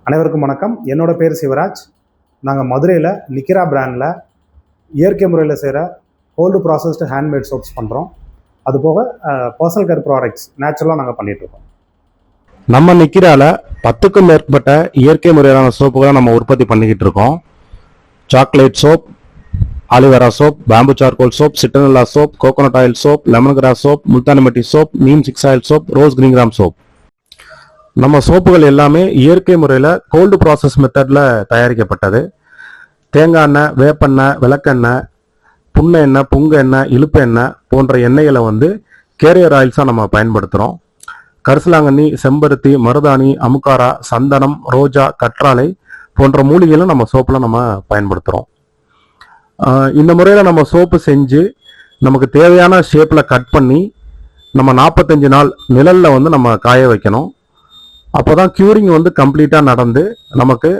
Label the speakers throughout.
Speaker 1: அனைவருக்கும் வணக்கம். என்னோட பேர் சிவராஜ். நாங்கள் மதுரையில் நிக்கிரா பிராண்டில் இயற்கை முறையில் செய்கிற கோல்டு ப்ராசஸ்டு ஹேண்ட்மேட் சோப்ஸ் பண்ணுறோம். அதுபோக பர்சனல் கேர் ப்ராடக்ட்ஸ் நேச்சுரலாக நாங்கள் பண்ணிகிட்ருக்கோம்.
Speaker 2: நம்ம நிக்கிரால 10க்கும் மேற்பட்ட இயற்கை முறையிலான சோப்புகளை நம்ம உற்பத்தி பண்ணிக்கிட்டு இருக்கோம். Chocolate soap, aloe vera soap, bamboo charcoal soap, citronella soap, coconut oil soap, lemongrass soap, multani mitti soap, neem 6 oil soap, rose green gram soap. நம்ம சோப்புகள் எல்லாமே இயற்கை முறையில் கோல்டு ப்ராசஸ் மெத்தடில் தயாரிக்கப்பட்டது. தேங்காய் எண்ணெய், வேப்பெண்ணெய், விளக்கெண்ணெய், புண்ண எண்ணெய், புங்க எண்ணெய், இழுப்பு எண்ணெய் போன்ற எண்ணெய்களை கேரியர் ஆயில்ஸாக நம்ம பயன்படுத்துகிறோம். கரிசலாங்கண்ணி, செம்பருத்தி, மருதாணி, அமுக்காரா, சந்தனம், ரோஜா, கற்றாழை போன்ற மூலிகைகளும் நம்ம சோப்பில் நம்ம பயன்படுத்துகிறோம். இந்த முறையில் நம்ம சோப்பு செஞ்சு நமக்கு தேவையான ஷேப்பில் கட் பண்ணி நம்ம 45 நாள் நிழலில் நம்ம காய வைக்கணும். அப்போ தான் க்யூரிங் கம்ப்ளீட்டாக நடந்து நமக்கு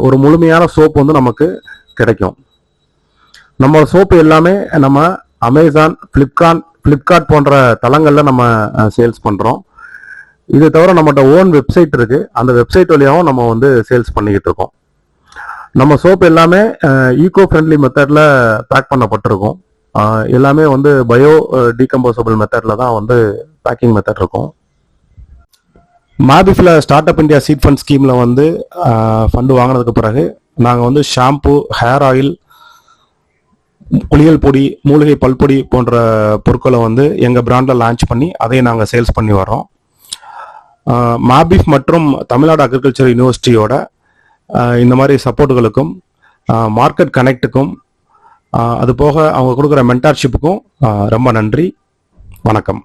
Speaker 2: ஒரு முழுமையான சோப்பு நமக்கு கிடைக்கும். நம்ம சோப்பு எல்லாமே நம்ம அமேசான், ஃப்ளிப்கார்ட் போன்ற தளங்களில் நம்ம சேல்ஸ் பண்ணுறோம். இது தவிர நம்மகிட்ட ஓன் வெப்சைட் இருக்குது. அந்த வெப்சைட் வழியாகவும் நம்ம சேல்ஸ் பண்ணிக்கிட்டு இருக்கோம். நம்ம சோப்பு எல்லாமே ஈகோ ஃப்ரெண்ட்லி மெத்தடில் பேக் பண்ணப்பட்டிருக்கும். எல்லாமே பயோ டீகம்போசபிள் மெத்தடில் தான் பேக்கிங் மெத்தட் இருக்கும். மாபிஃபில் start up India seed fund ஸ்கீமில் ஃபண்டு வாங்கினதுக்கு பிறகு நாங்கள் ஷாம்பு, ஹேர் ஆயில், குளியல் பொடி, மூலிகை பல்பொடி போன்ற பொருட்களை எங்கள் பிராண்டில் லான்ச் பண்ணி அதையும் நாங்கள் சேல்ஸ் பண்ணி வரோம். மாபிஃப் மற்றும் தமிழ்நாடு அக்ரிகல்ச்சர் யூனிவர்சிட்டியோட இந்த மாதிரி சப்போர்ட்டுகளுக்கும் மார்க்கெட் கனெக்டுக்கும் அது போக அவங்க கொடுக்குற மென்டார்ஷிப்புக்கும் ரொம்ப நன்றி. வணக்கம்.